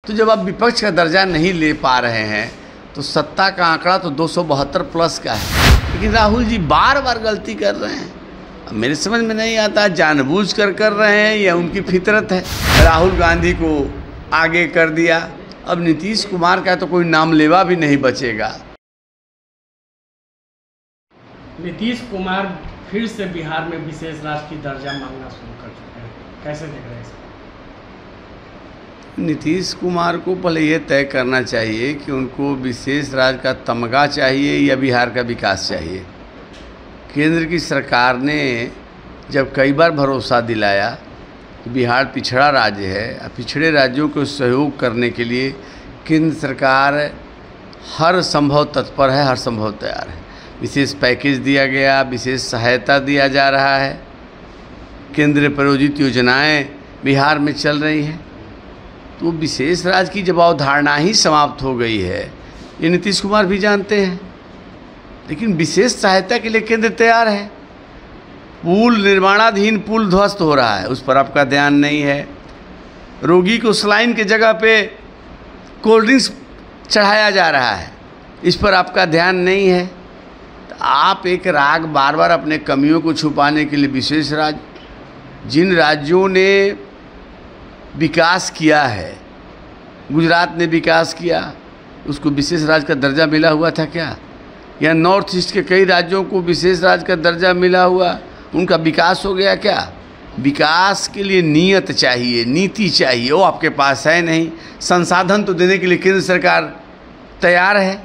तो जब आप विपक्ष का दर्जा नहीं ले पा रहे हैं तो सत्ता का आंकड़ा तो 272 प्लस का है। लेकिन राहुल जी बार बार गलती कर रहे हैं। अब मेरे समझ में नहीं आता जानबूझ कर रहे हैं या उनकी फितरत है। राहुल गांधी को आगे कर दिया, अब नीतीश कुमार का तो कोई नाम लेवा भी नहीं बचेगा। नीतीश कुमार फिर से बिहार में विशेष राज्य की दर्जा मांगना शुरू कर चुके हैं, कैसे देख रहे हैं इसको? नीतीश कुमार को पहले ये तय करना चाहिए कि उनको विशेष राज्य का तमगा चाहिए या बिहार का विकास चाहिए। केंद्र की सरकार ने जब कई बार भरोसा दिलाया कि बिहार पिछड़ा राज्य है, पिछड़े राज्यों को सहयोग करने के लिए केंद्र सरकार हर संभव तत्पर है, हर संभव तैयार है। विशेष पैकेज दिया गया, विशेष सहायता दिया जा रहा है, केंद्र प्रायोजित योजनाएं बिहार में चल रही हैं। तो विशेष राज्य की जब अवधारणा ही समाप्त हो गई है, ये नीतीश कुमार भी जानते हैं। लेकिन विशेष सहायता के लिए केंद्र तैयार है। पुल निर्माणाधीन पुल ध्वस्त हो रहा है, उस पर आपका ध्यान नहीं है। रोगी को सलाइन के जगह पे कोल्ड ड्रिंक्स चढ़ाया जा रहा है, इस पर आपका ध्यान नहीं है। तो आप एक राग बार बार अपने कमियों को छुपाने के लिए विशेष राज्य, जिन राज्यों ने विकास किया है, गुजरात ने विकास किया, उसको विशेष राज्य का दर्जा मिला हुआ था क्या? या नॉर्थ ईस्ट के कई राज्यों को विशेष राज्य का दर्जा मिला हुआ, उनका विकास हो गया क्या? विकास के लिए नीयत चाहिए, नीति चाहिए, वो आपके पास है नहीं। संसाधन तो देने के लिए केंद्र सरकार तैयार है।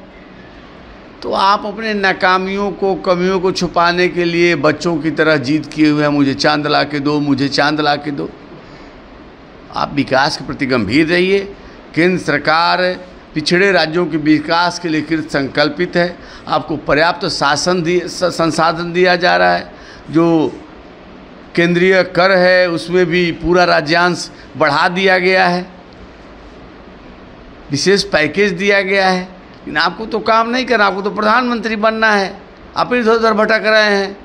तो आप अपने नाकामियों को, कमियों को छुपाने के लिए बच्चों की तरह जिद किए हुए हैं, मुझे चांद ला के दो, मुझे चांद ला के दो। आप विकास के प्रति गंभीर रहिए। केंद्र सरकार पिछड़े राज्यों के विकास के लिए कृत संकल्पित है। आपको पर्याप्त संसाधन दिया जा रहा है। जो केंद्रीय कर है उसमें भी पूरा राज्यांश बढ़ा दिया गया है, विशेष पैकेज दिया गया है। लेकिन आपको तो काम नहीं करना, आपको तो प्रधानमंत्री बनना है, आप इधर उधर भटक रहे हैं।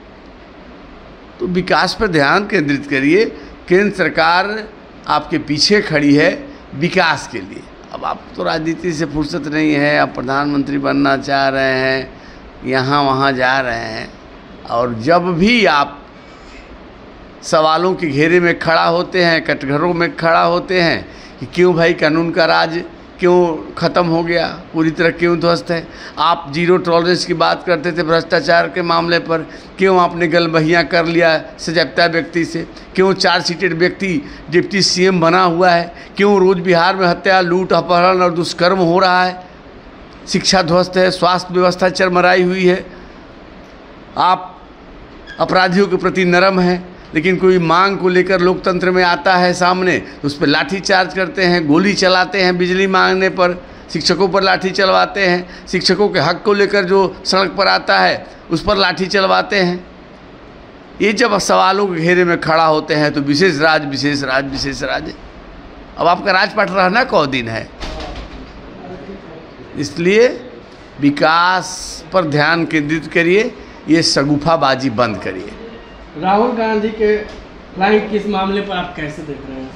तो विकास पर ध्यान केंद्रित करिए। केंद्र सरकार आपके पीछे खड़ी है विकास के लिए। अब आप तो राजनीति से फुर्सत नहीं है, आप प्रधानमंत्री बनना चाह रहे हैं, यहाँ वहाँ जा रहे हैं। और जब भी आप सवालों के घेरे में खड़ा होते हैं, कटघरों में खड़ा होते हैं कि क्यों भाई कानून का राज क्यों ख़त्म हो गया, पूरी तरह क्यों ध्वस्त है। आप जीरो टॉलरेंस की बात करते थे भ्रष्टाचार के मामले पर, क्यों आपने गलबहियाँ कर लिया सजगता व्यक्ति से? क्यों 4 सीटेड व्यक्ति डिप्टी सीएम बना हुआ है? क्यों रोज़ बिहार में हत्या, लूट, अपहरण और दुष्कर्म हो रहा है? शिक्षा ध्वस्त है, स्वास्थ्य व्यवस्था चरमराई हुई है। आप अपराधियों के प्रति नरम हैं, लेकिन कोई मांग को लेकर लोकतंत्र में आता है सामने तो उस पर लाठी चार्ज करते हैं, गोली चलाते हैं। बिजली मांगने पर शिक्षकों पर लाठी चलवाते हैं, शिक्षकों के हक को लेकर जो सड़क पर आता है उस पर लाठी चलवाते हैं। ये जब सवालों के घेरे में खड़ा होते हैं तो विशेष राज्य, विशेष राज्य, विशेष राज्य। अब आपका राजपाट रहना कौ दिन है? इसलिए विकास पर ध्यान केंद्रित करिए, ये शगुफाबाजी बंद करिए। राहुल गांधी के फ्लाइंग किस मामले पर आप कैसे देख रहे हैं?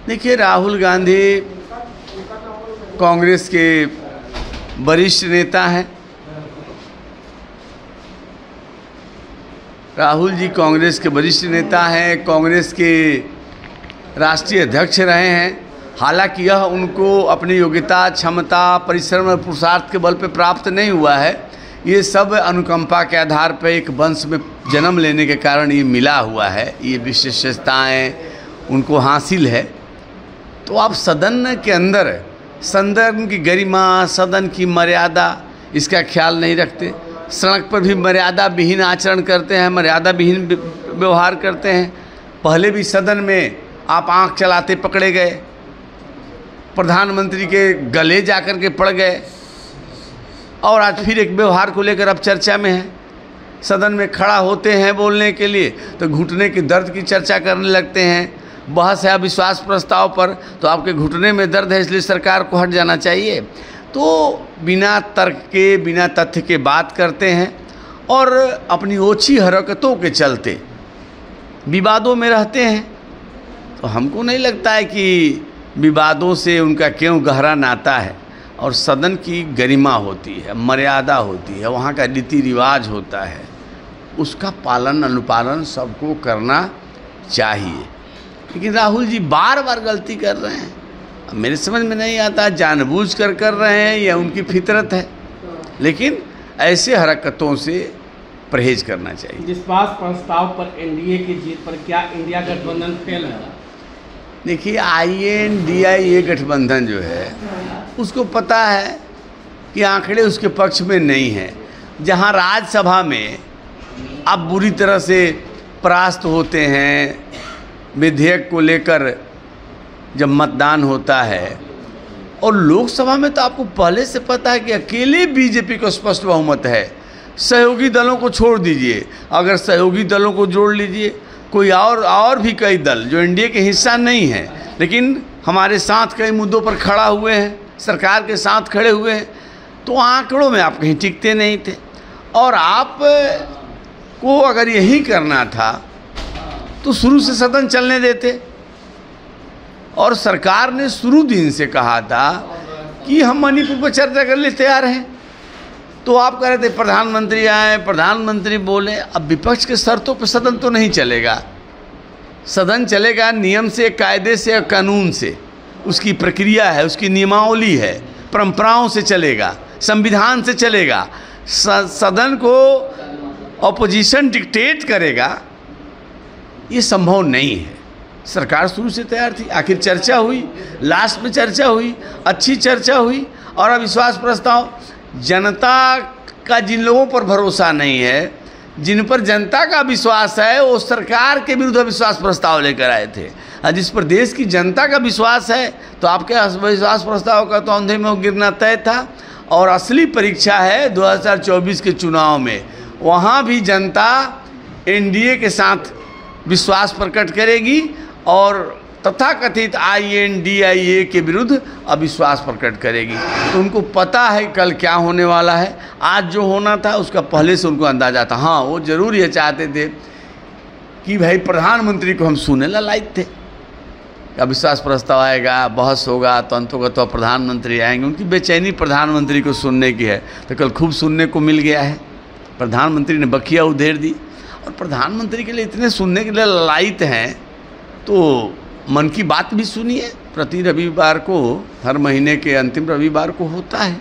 देखिए, राहुल गांधी कांग्रेस के वरिष्ठ नेता हैं। राहुल जी कांग्रेस के वरिष्ठ नेता हैं, कांग्रेस के राष्ट्रीय अध्यक्ष रहे हैं। हालांकि यह उनको अपनी योग्यता, क्षमता, परिश्रम और पुरुषार्थ के बल पर प्राप्त नहीं हुआ है। ये सब अनुकंपा के आधार पर एक वंश में जन्म लेने के कारण ये मिला हुआ है। ये विशेषताएं उनको हासिल है। तो आप सदन के अंदर सदन की गरिमा, सदन की मर्यादा, इसका ख्याल नहीं रखते। सड़क पर भी मर्यादा विहीन आचरण करते हैं, मर्यादा विहीन व्यवहार करते हैं। पहले भी सदन में आप आंख चलाते पकड़े गए, प्रधानमंत्री के गले जाकर के पड़ गए, और आज फिर एक व्यवहार को लेकर अब चर्चा में है। सदन में खड़ा होते हैं बोलने के लिए तो घुटने के दर्द की चर्चा करने लगते हैं। बहस है अविश्वास प्रस्ताव पर तो आपके घुटने में दर्द है, इसलिए सरकार को हट जाना चाहिए। तो बिना तर्क के, बिना तथ्य के बात करते हैं और अपनी ओछी हरकतों के चलते विवादों में रहते हैं। तो हमको नहीं लगता है कि विवादों से उनका क्यों गहरा नाता है, और सदन की गरिमा होती है, मर्यादा होती है, वहाँ का रीति रिवाज होता है, उसका पालन अनुपालन सबको करना चाहिए। लेकिन राहुल जी बार बार गलती कर रहे हैं। अब मेरे समझ में नहीं आता जानबूझ कर रहे हैं या उनकी फितरत है, लेकिन ऐसे हरकतों से परहेज करना चाहिए। विश्वास प्रस्ताव पर एनडीए की जीत पर क्या इंडिया गठबंधन फेल है? देखिए, INDIA गठबंधन जो है उसको पता है कि आंकड़े उसके पक्ष में नहीं हैं। जहां राज्यसभा में आप बुरी तरह से परास्त होते हैं, विधेयक को लेकर जब मतदान होता है, और लोकसभा में तो आपको पहले से पता है कि अकेले बीजेपी को स्पष्ट बहुमत है। सहयोगी दलों को छोड़ दीजिए, अगर सहयोगी दलों को जोड़ लीजिए, कोई और भी कई दल जो एनडीए के हिस्सा नहीं है लेकिन हमारे साथ कई मुद्दों पर खड़ा हुए हैं, सरकार के साथ खड़े हुए हैं, तो आंकड़ों में आप कहीं टिकते नहीं थे। और आप को अगर यही करना था तो शुरू से सदन चलने देते। और सरकार ने शुरू दिन से कहा था कि हम मणिपुर पर चर्चा करने तैयार हैं, तो आप कह रहे थे प्रधानमंत्री आए, प्रधानमंत्री बोले। अब विपक्ष के शर्तों पर सदन तो नहीं चलेगा। सदन चलेगा नियम से, कायदे से, कानून से, उसकी प्रक्रिया है, उसकी नियमावली है, परंपराओं से चलेगा, संविधान से चलेगा। सदन को ऑपोजिशन डिक्टेट करेगा, ये संभव नहीं है। सरकार शुरू से तैयार थी। आखिर चर्चा हुई, लास्ट में चर्चा हुई, अच्छी चर्चा हुई। और अविश्वास प्रस्ताव, जनता का जिन लोगों पर भरोसा नहीं है, जिन पर जनता का विश्वास है, वो सरकार के विरुद्ध अविश्वास प्रस्ताव लेकर आए थे। और जिस पर देश की जनता का विश्वास है, तो आपके अविश्वास प्रस्ताव का तो अंधे में गिरना तय था। और असली परीक्षा है 2024 के चुनाव में, वहाँ भी जनता एनडीए के साथ विश्वास प्रकट करेगी और तथाकथित INDIA के विरुद्ध अविश्वास प्रकट करेगी। तो उनको पता है कल क्या होने वाला है। आज जो होना था उसका पहले से उनको अंदाजा था। हाँ, वो जरूर ये चाहते थे कि भाई प्रधानमंत्री को हम सुने लायक थे। अविश्वास प्रस्ताव आएगा, बहस होगा, तो अंततः प्रधानमंत्री आएंगे। उनकी बेचैनी प्रधानमंत्री को सुनने की है, तो कल खूब सुनने को मिल गया है। प्रधानमंत्री ने बखिया उधेड़ दी। और प्रधानमंत्री के लिए इतने सुनने के लिए लायक हैं, तो मन की बात भी सुनिए। प्रति रविवार को, हर महीने के अंतिम रविवार को होता है,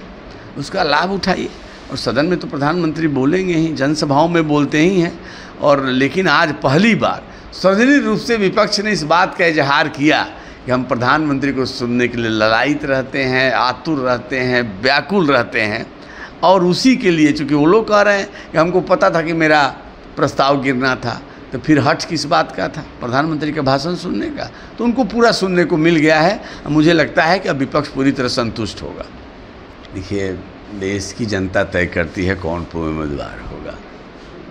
उसका लाभ उठाइए। और सदन में तो प्रधानमंत्री बोलेंगे ही, जनसभाओं में बोलते ही हैं। और लेकिन आज पहली बार सार्वजनिक रूप से विपक्ष ने इस बात का इजहार किया कि हम प्रधानमंत्री को सुनने के लिए ललायित रहते हैं, आतुर रहते हैं, व्याकुल रहते हैं। और उसी के लिए, चूँकि वो लोग कह रहे हैं कि हमको पता था कि मेरा प्रस्ताव गिरना था, तो फिर हट किस बात का था? प्रधानमंत्री का भाषण सुनने का। तो उनको पूरा सुनने को मिल गया है। मुझे लगता है कि अब विपक्ष पूरी तरह संतुष्ट होगा। देखिए, देश की जनता तय करती है कौन उम्मीदवार होगा।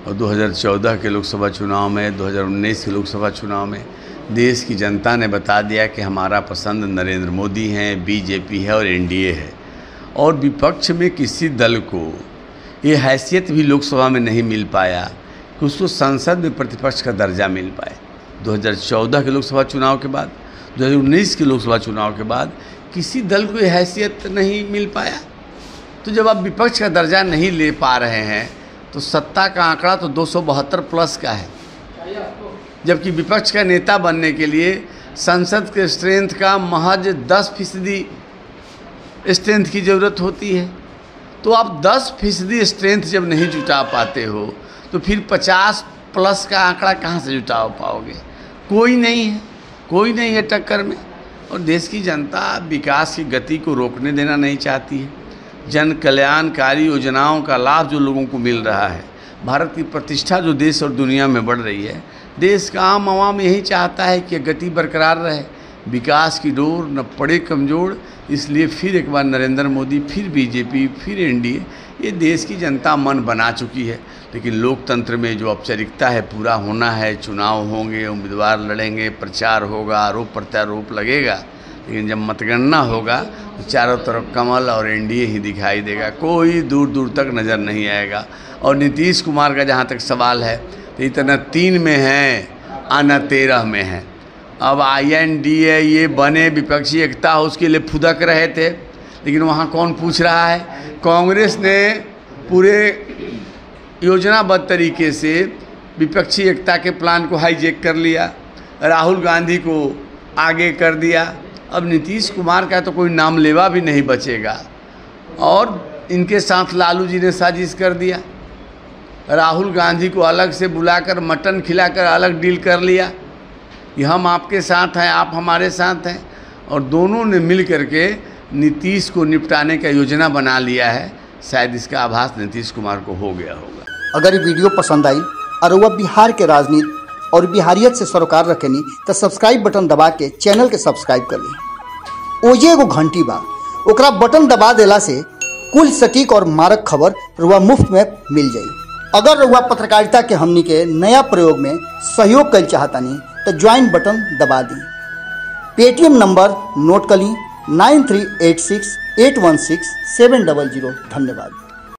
और 2014 के लोकसभा चुनाव में, 2019 के लोकसभा चुनाव में देश की जनता ने बता दिया कि हमारा पसंद नरेंद्र मोदी हैं, बीजेपी है और एनडीए है। और विपक्ष में किसी दल को ये हैसियत भी लोकसभा में नहीं मिल पाया कि उसको संसद में प्रतिपक्ष का दर्जा मिल पाए। 2014 के लोकसभा चुनाव के बाद, 2019 के लोकसभा चुनाव के बाद किसी दल को यह हैसियत नहीं मिल पाया। तो जब आप विपक्ष का दर्जा नहीं ले पा रहे हैं, तो सत्ता का आंकड़ा तो 272 प्लस का है, जबकि विपक्ष का नेता बनने के लिए संसद के स्ट्रेंथ का महज 10% स्ट्रेंथ की ज़रूरत होती है। तो आप 10% स्ट्रेंथ जब नहीं जुटा पाते हो, तो फिर 50 प्लस का आंकड़ा कहाँ से जुटा पाओगे? कोई नहीं है, कोई नहीं है टक्कर में। और देश की जनता विकास की गति को रोकने देना नहीं चाहती है। जन कल्याणकारी योजनाओं का लाभ जो लोगों को मिल रहा है, भारत की प्रतिष्ठा जो देश और दुनिया में बढ़ रही है, देश का आम आवाम यही चाहता है कि गति बरकरार रहे, विकास की डोर न पड़े कमज़ोर। इसलिए फिर एक बार नरेंद्र मोदी, फिर बीजेपी, फिर एनडीए, ये देश की जनता मन बना चुकी है। लेकिन लोकतंत्र में जो औपचारिकता है पूरा होना है। चुनाव होंगे, उम्मीदवार लड़ेंगे, प्रचार होगा, आरोप प्रत्यारोप लगेगा, लेकिन जब मतगणना होगा तो चारों तरफ कमल और एनडीए ही दिखाई देगा, कोई दूर दूर तक नज़र नहीं आएगा। और नीतीश कुमार का जहाँ तक सवाल है, तो इतना 3 में है, आना 13 में है। अब INDA ये बने, विपक्षी एकता हो, उसके लिए फुदक रहे थे, लेकिन वहाँ कौन पूछ रहा है। कांग्रेस ने पूरे योजनाबद्ध तरीके से विपक्षी एकता के प्लान को हाईजैक कर लिया, राहुल गांधी को आगे कर दिया। अब नीतीश कुमार का तो कोई नाम लेवा भी नहीं बचेगा। और इनके साथ लालू जी ने साजिश कर दिया, राहुल गांधी को अलग से बुलाकर मटन खिलाकर अलग डील कर लिया कि हम आपके साथ हैं, आप हमारे साथ हैं, और दोनों ने मिल करके नीतीश को निपटाने का योजना बना लिया है। शायद इसका आभास नीतीश कुमार को हो गया होगा। अगर ये वीडियो पसंद आई और वह बिहार के राजनीति और बिहारियत से सरोकार रखेनी तो सब्सक्राइब बटन दबा के चैनल के सब्सक्राइब कर ली। ओजे एगो घंटी बा, ओकरा बटन दबा देला से कुल सटीक और मारक खबर रुआ मुफ्त में मिल जाई। अगर रुआ पत्रकारिता के हमनी के नया प्रयोग में सहयोग कर चाहतानी तो ज्वाइन बटन दबा दी। पेटीएम नंबर नोट कर ली 9386816700। धन्यवाद।